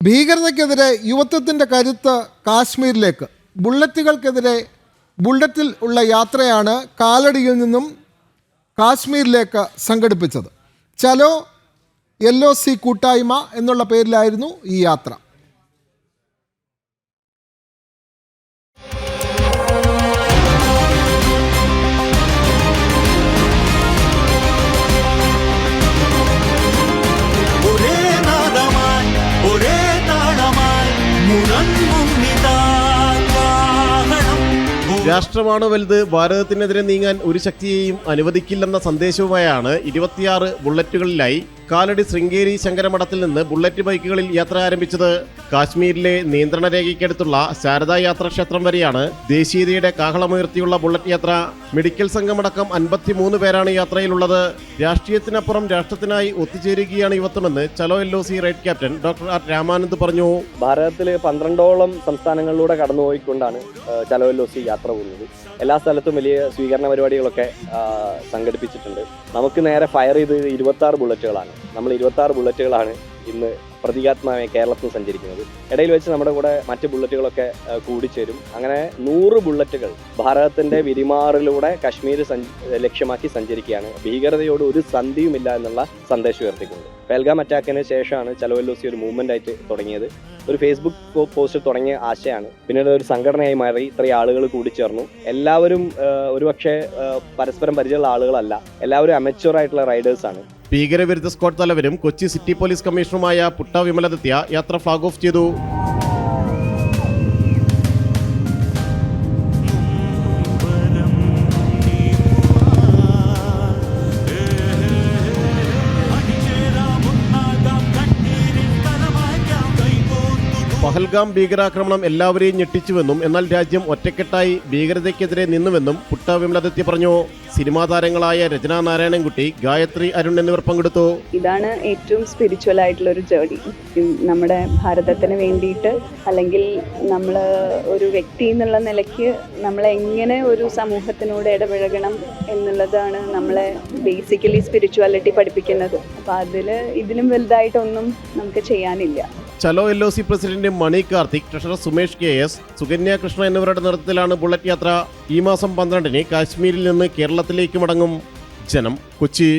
ഭീകരതയ്ക്കെതിരെ യുവത്വത്തിൻ്റെ കരുത്ത് കാശ്മീരിലേക്ക്. ബുള്ളറ്റുകൾക്കെതിരെ ബുള്ളറ്റിൽ ഉള്ള യാത്രയാണ് കാലടിയിൽ നിന്നും കാശ്മീരിലേക്ക് സംഘടിപ്പിച്ചത്. ചലോ LOC കൂട്ടായ്മ എന്നുള്ള പേരിലായിരുന്നു ഈ യാത്ര. രാഷ്ട്രമാണ് വലുത്, ഭാരതത്തിനെതിരെ നീങ്ങാൻ ഒരു ശക്തിയെയും അനുവദിക്കില്ലെന്ന സന്ദേശവുമായാണ് 26 ബുള്ളറ്റുകളിലായി കാലടി ശൃംഗേരി ശങ്കരമഠത്തിൽ നിന്ന് ബുള്ളറ്റ് ബൈക്കുകളിൽ യാത്ര ആരംഭിച്ചത്. കാശ്മീരിലെ നിയന്ത്രണ രേഖയ്ക്കടുത്തുള്ള ശാരദാ യാത്രാക്ഷേത്രം വരെയാണ് ദേശീയതയുടെ കാഹളമുയർത്തിയുള്ള ബുള്ളറ്റ് യാത്ര. മെഡിക്കൽ സംഘമടക്കം 53 പേരാണ് യാത്രയിലുള്ളത്. രാഷ്ട്രീയത്തിനപ്പുറം രാഷ്ട്രത്തിനായി ഒത്തുചേരുകയാണ് യുവത്വമെന്ന് Chalo LOC ride captain doctor R Ramanand പറഞ്ഞു. ഭാരതത്തിൽ 12ഓളം സംസ്ഥാനങ്ങളിലൂടെ കടന്നുപോയിക്കൊണ്ടാണ് ചലോ LOC യാത്ര പോകുന്നത്. എല്ലാ സ്ഥലത്തും വലിയ സ്വീകരണ പരിപാടികളൊക്കെ സംഘടിപ്പിച്ചിട്ടുണ്ട്. നമുക്ക് നേരെ ഫയർ ചെയ്ത് 26 ബുള്ളറ്റുകളാണ്. നമ്മൾ 26 ബുള്ളറ്റുകളാണ് ഇന്ന് പ്രതീകാത്മകമായി കേരളത്തിൽ സഞ്ചരിക്കുന്നത്. ഇടയിൽ വെച്ച് നമ്മുടെ കൂടെ മറ്റ് ബുള്ളറ്റുകളൊക്കെ കൂടിച്ചേരും. അങ്ങനെ 100 ബുള്ളറ്റുകൾ ഭാരതത്തിന്റെ വിരിമാറിലൂടെ കശ്മീർ ലക്ഷ്യമാക്കി സഞ്ചരിക്കുകയാണ്. ഭീകരതയോട് ഒരു സന്ധിയുമില്ല എന്നുള്ള സന്ദേശം ഉയർത്തിക്കൊണ്ട്. പെൽഗാം അറ്റാക്കിന് ശേഷമാണ് ചലോ LOC ഒരു മൂവ്മെന്റ് ആയിട്ട് തുടങ്ങിയത്. ഒരു ഫേസ്ബുക്ക് പോസ്റ്റ് തുടങ്ങിയ ആശയാണ് പിന്നീട് ഒരു സംഘടനയായി മാറി. ഇത്രയും ആളുകൾ കൂടിച്ചേർന്നു. എല്ലാവരും ഒരുപക്ഷെ പരസ്പരം പരിചയമുള്ള ആളുകളല്ല, എല്ലാവരും അമച്വർ ആയിട്ടുള്ള റൈഡേഴ്സ് ആണ്. ഭീകരവിരുദ്ധ സ്ക്വാഡ് തലവരും കൊച്ചി സിറ്റി പോലീസ് കമ്മീഷണറുമായ പുട്ട വിമലദത്യ യാത്ര ഫ്ലാഗ് ഓഫ് ചെയ്തു. പഹൽഗാം ഭീകരാക്രമണം എല്ലാവരെയും ഞെട്ടിച്ചുവെന്നും എന്നാൽ രാജ്യം ഒറ്റക്കെട്ടായി ഭീകരതയ്ക്കെതിരെ നിന്നുവെന്നും പുട്ട വിമലദത്യ പറഞ്ഞു. സിനിമാ താരങ്ങളായ രചന നാരായണൻകുട്ടി, ഗായത്രി അരുൺ എന്നിവർ പങ്കെടുത്തു. ഇതാണ് ഏറ്റവും സ്പിരിച്വൽ ആയിട്ടുള്ള ഒരു ജേർണി. നമ്മുടെ ഭാരതത്തിന് വേണ്ടിയിട്ട്, അല്ലെങ്കിൽ നമ്മൾ ഒരു വ്യക്തി എന്നുള്ള നിലയ്ക്ക് നമ്മളെങ്ങനെ ഒരു സമൂഹത്തിനോട് ഇടപഴകണം എന്നുള്ളതാണ് നമ്മളെ ബേസിക്കലി സ്പിരിച്വാലിറ്റി പഠിപ്പിക്കുന്നത്. അപ്പോൾ ഇതിലും വലുതായിട്ടൊന്നും നമുക്ക് ചെയ്യാനില്ല. ചലോ LOC പ്രസിഡന്റ് മണി കാർത്തിക്, ട്രഷറർ സുമേഷ് KS, സുകന്യ കൃഷ്ണ എന്നിവരുടെ നേതൃത്വത്തിലാണ് ബുള്ളറ്റ് യാത്ര. ഈ മാസം 12-ന് കാശ്മീരിൽ നിന്ന് കേരളത്തിലേക്ക് മടങ്ങും. ജനം, കൊച്ചി.